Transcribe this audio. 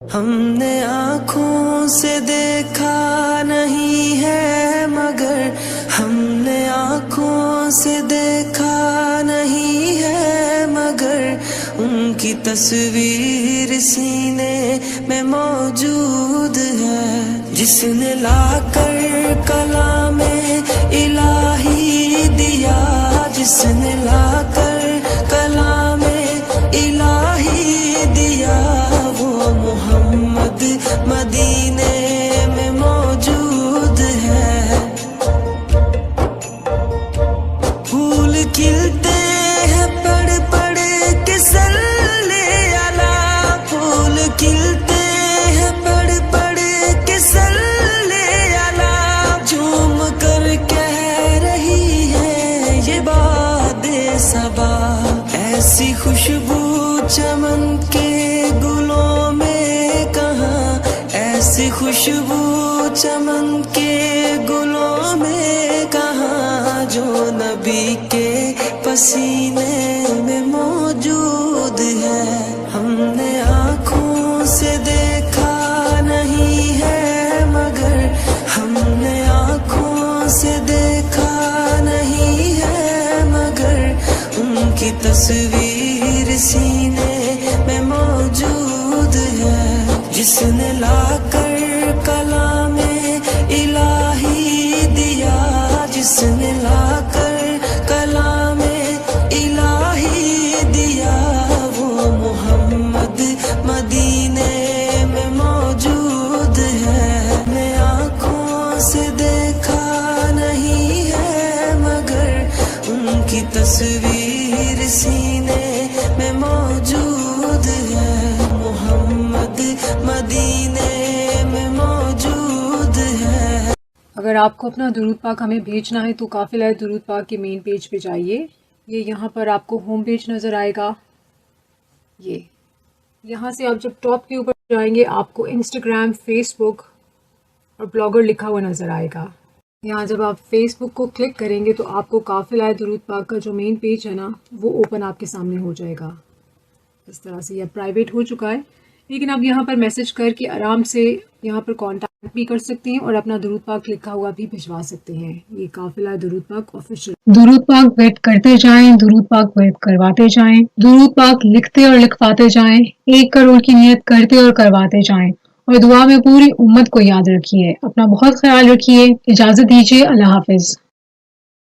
ہم نے آنکھوں سے دیکھا نہیں ہے مگر ہم نے آنکھوں سے دیکھا نہیں ہے مگر ان کی تصویر سینے میں موجود ہے، جس نے لا کر کلام الہی دیا، جس نے لا کر کلام الہی دیا، وہ محمد مدینے میں موجود ہے۔ پھول کھلتے ہیں پڑھ پڑھ کے صلی علی، پھول کھلتے ہیں پڑھ پڑھ کے صلی علی، جھوم کر کہہ رہی ہے یہ باد صبا، ایسی خوشبو چمن کے گلوں میں کہاں، ایسی خوشبو چمن کے گلوں میں کہاں، جو نبی کے پسینے میں موجود ہے۔ ہم نے آنکھوں سے دیکھا نہیں ہے مگر ہم نے آنکھوں سے دیکھا نہیں ہے مگر ان کی تصویر سینے میں موجود ہے، جس نے لا کر کلام الہی دیا، جس نے لا کر کلام الہی دیا، وہ محمد مدینے میں موجود ہے۔ میں آنکھوں سے دیکھا نہیں ہے مگر ان کی تصویر سینے میں موجود ہے، محمد مدینے میں موجود ہے۔ اگر آپ کو اپنا درود پاک ہمیں بھیجنا ہے تو قافلہ درود پاک کے مین پیج پہ جائیے، یہ یہاں پر آپ کو ہوم پیج نظر آئے گا، یہ یہاں سے آپ جب ٹاپ کے اوپر جائیں گے آپ کو انسٹاگرام، فیس بک اور بلاگر لکھا ہوا نظر آئے گا۔ یہاں جب آپ فیس بک کو کلک کریں گے تو آپ کو قافلہ درود پاک کا جو مین پیج ہے نا وہ اوپن آپ کے سامنے ہو جائے گا۔ اس طرح سے یہ پرائیویٹ ہو چکا ہے، لیکن آپ یہاں پر میسج کر کے آرام سے یہاں پر کانٹیکٹ بھی کر سکتے ہیں اور اپنا درود پاک لکھا ہوا بھی بھجوا سکتے ہیں۔ یہ قافلہ درود پاک آفیشیل درود پاک ویٹ کرتے جائیں، درود پاک ویٹ کرواتے جائیں، درود پاک لکھتے اور لکھواتے جائیں، 1 کروڑ کی نیت کرتے اور کرواتے جائیں، اور دعا میں پوری امت کو یاد رکھیے۔ اپنا بہت خیال رکھیے، اجازت دیجیے، اللہ حافظ۔